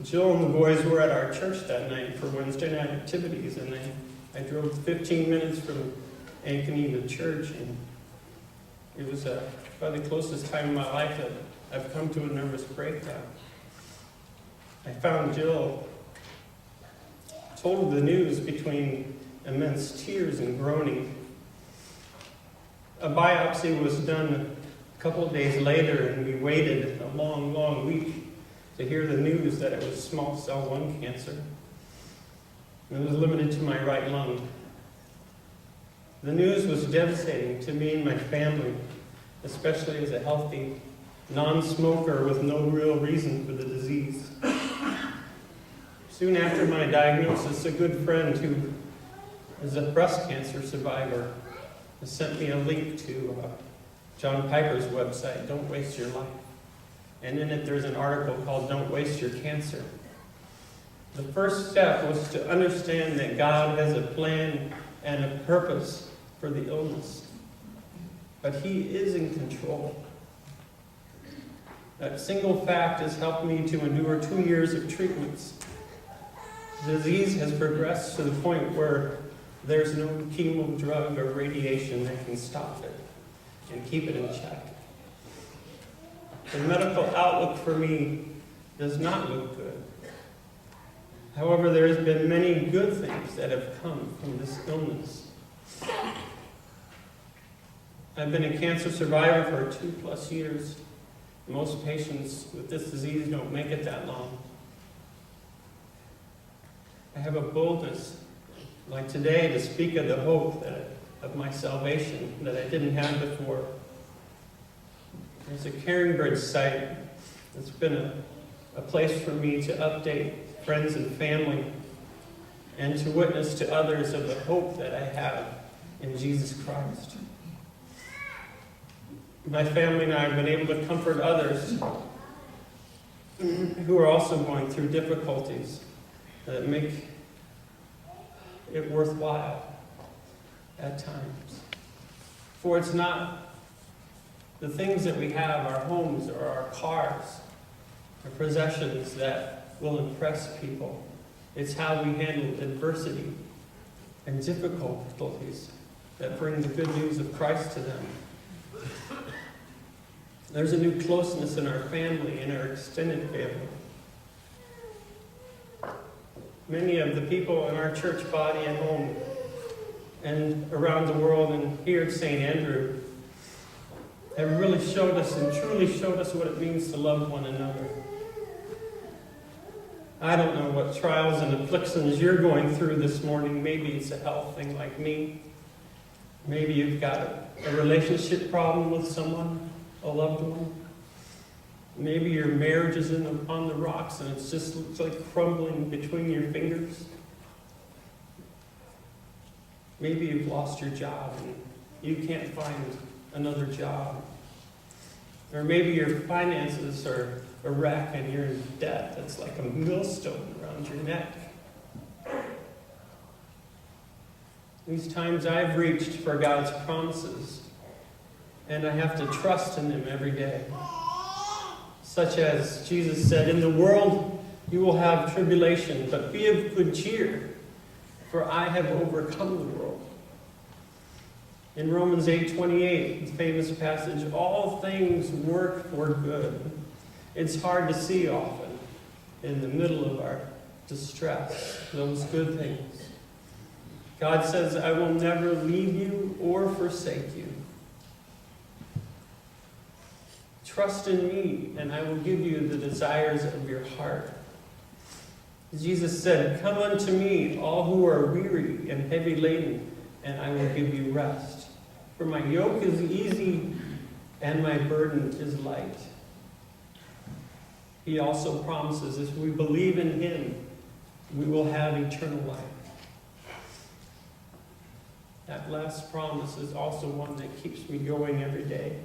Jill and the boys were at our church that night for Wednesday night activities, and I drove 15 minutes from Ankeny to church, and it was probably the closest time in my life that I've come to a nervous breakdown. I found Jill told the news between immense tears and groaning. A biopsy was done a couple of days later, and we waited a long, long week to hear the news that it was small cell lung cancer. And it was limited to my right lung. The news was devastating to me and my family, especially as a healthy non-smoker with no real reason for the disease. Soon after my diagnosis, a good friend who is a breast cancer survivor sent me a link to John Piper's website, Don't Waste Your Life. And in it there's an article called Don't Waste Your Cancer. The first step was to understand that God has a plan and a purpose for the illness. But He is in control. That single fact has helped me to endure 2 years of treatments. The disease has progressed to the point where there's no chemo, drug, or radiation that can stop it and keep it in check. The medical outlook for me does not look good. However, there has been many good things that have come from this illness. I've been a cancer survivor for 2+ years. Most patients with this disease don't make it that long. I have a boldness, like today, to speak of the hope of my salvation that I didn't have before. There's a Caring Bridge site that's been a place for me to update friends and family and to witness to others of the hope that I have in Jesus Christ. My family and I have been able to comfort others who are also going through difficulties that make it worthwhile at times. For it's not the things that we have, our homes or our cars, our possessions, that will impress people. It's how we handle adversity and difficulties that bring the good news of Christ to them. There's a new closeness in our family, in our extended family. Many of the people in our church body at home and around the world and here at St. Andrew have really showed us and truly showed us what it means to love one another. I don't know what trials and afflictions you're going through this morning. Maybe it's a health thing like me. Maybe you've got a relationship problem with someone, a loved one. Maybe your marriage is on the rocks and it's just looks like crumbling between your fingers. Maybe you've lost your job and you can't find another job. Or maybe your finances are a wreck and you're in debt that's like a millstone around your neck. These times I've reached for God's promises, and I have to trust in them every day. Such as Jesus said, "In the world you will have tribulation, but be of good cheer, for I have overcome the world." In Romans 8:28, the famous passage, all things work for good. It's hard to see often in the middle of our distress, those good things. God says, "I will never leave you or forsake you. Trust in me, and I will give you the desires of your heart." Jesus said, "Come unto me, all who are weary and heavy laden, and I will give you rest. For my yoke is easy and my burden is light." He also promises if we believe in him, we will have eternal life. That last promise is also one that keeps me going every day.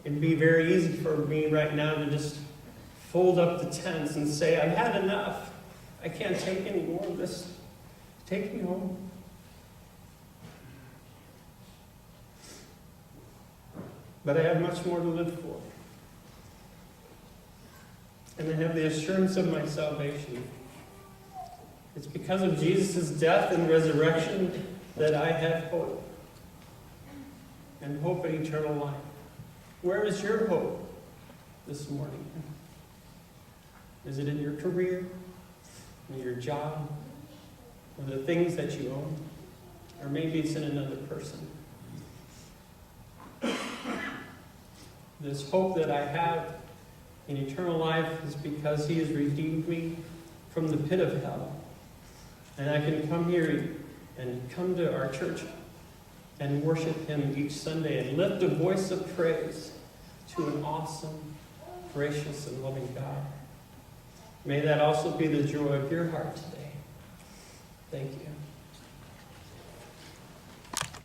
It'd be very easy for me right now to just fold up the tents and say, "I've had enough. I can't take any more of this. Take me home." But I have much more to live for. and I have the assurance of my salvation. It's because of Jesus' death and resurrection that I have hope, and hope in eternal life. Where is your hope this morning? Is it in your career, in your job, or the things that you own? Or maybe it's in another person. This hope that I have in eternal life is because he has redeemed me from the pit of hell. And I can come here and come to our church and worship him each Sunday and lift a voice of praise to an awesome, gracious, and loving God. May that also be the joy of your heart today. Thank you.